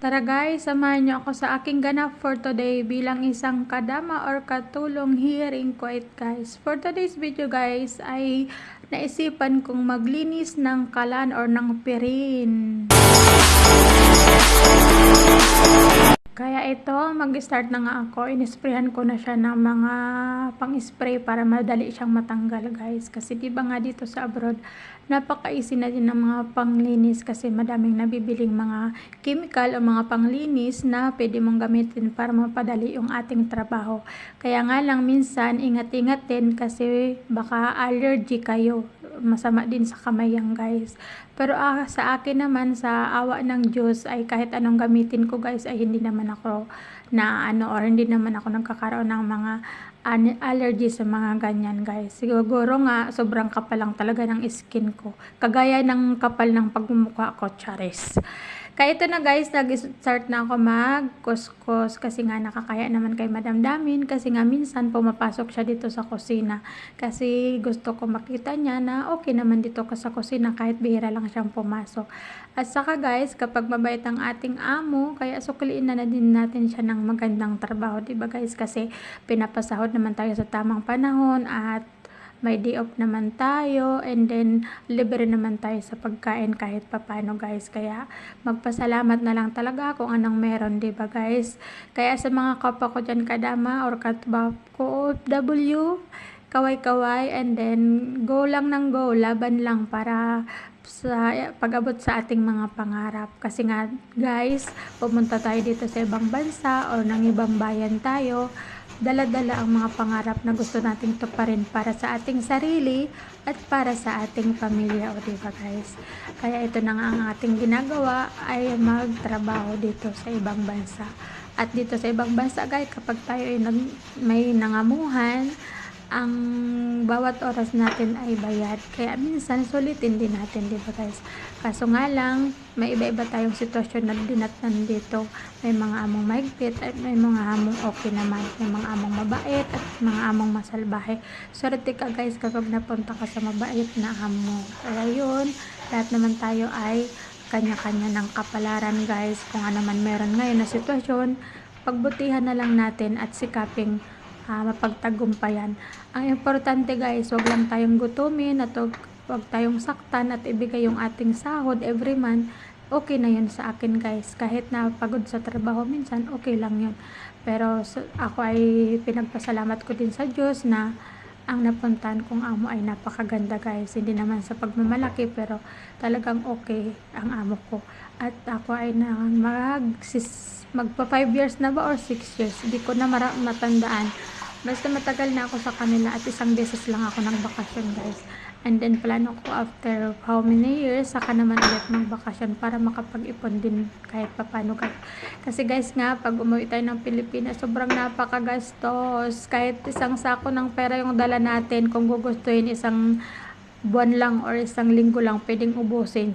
Tara guys, samahan niyo ako sa aking ganap for today bilang isang kadama or katulong hearing quiet guys. For today's video guys ay naisipan kong maglinis ng kalan or ng pirin. Kaya ito, mag-start na nga ako. Inisprayan ko na siya ng mga pang-spray para madali siyang matanggal guys. Kasi diba nga dito sa abroad, napaka-easy na din ng mga panglinis kasi madaming nabibiling mga chemical o mga panglinis na pwede mong gamitin para mapadali yung ating trabaho. Kaya nga lang minsan, ingat-ingat din kasi baka allergy kayo. Masama din sa kamay yan guys. Pero sa akin naman, sa awa ng Diyos ay kahit anong gamitin ko guys ay hindi naman ako hindi naman ako nagkakaroon ng mga allergy sa mga ganyan guys. Siguro nga sobrang kapal lang talaga ng skin ko. Kagaya ng kapal ng pagmumukha ko, charis. Kaya ito na guys, nag-start na ako mag-kuskus kasi nga nakakaya naman kay Madam Damin kasi nga minsan pumapasok siya dito sa kusina kasi gusto ko makita niya na okay naman dito ka sa kusina kahit bihira lang siyang pumasok. At saka guys, kapag mabait ang ating amo, kaya sukliin na din natin siya ng magandang trabaho, diba guys? Kasi pinapasahod naman tayo sa tamang panahon at may day off naman tayo and then libre naman tayo sa pagkain kahit papano guys. Kaya magpasalamat na lang talaga kung anong meron, diba guys? Kaya sa mga kapwa ko dyan kadama or katba ko OFW, kaway-kaway and then go lang ng go, laban lang para sa pag-abot sa ating mga pangarap. Kasi nga guys, pumunta tayo dito sa ibang bansa or ng ibang bayan tayo, dala-dala ang mga pangarap na gusto nating tuparin para sa ating sarili at para sa ating pamilya, o diba guys? Kaya ito na nga ang ating ginagawa ay magtrabaho dito sa ibang bansa. At dito sa ibang bansa guys, kapag tayo ay may nangamuhan, ang bawat oras natin ay bayad. Kaya minsan sulitin din natin, diba guys? Kaso nga lang, may iba-iba tayong sitwasyon na dinatnan dito. May mga among mahigpit at may mga among okay naman. May mga among mabait at mga among masalbahe. Swerte ka guys kapag napunta ka sa mabait na amo. Kaya yun, lahat naman tayo ay kanya-kanya ng kapalaran guys. Kung ano man meron ngayon na sitwasyon, pagbutihan na lang natin at sikaping mapagtagumpayan. Ang importante guys, wag lang tayong gutumin at wag tayong saktan at ibigay yung ating sahod every month. Okay na yun sa akin guys. Kahit na pagod sa trabaho minsan, okay lang yun. Pero ako ay pinagpasalamat ko din sa Diyos na ang napuntahan kong amo ay napakaganda guys. Hindi naman sa pagmamalaki pero talagang okay ang amo ko. At ako ay magpa 5 years na ba or 6 years. Hindi ko na matandaan. Basta matagal na ako sa kanila at isang beses lang ako nagbakasyon guys. And then plano ko after how many years saka naman ulit magbakasyon para makapag-ipon din kahit papano guys. Kasi guys nga, pag umuwi tayo ng Pilipinas, sobrang napakagastos. Kahit isang sako ng pera yung dala natin, kung gugustuhin isang buwan lang or isang linggo lang, pwedeng ubusin.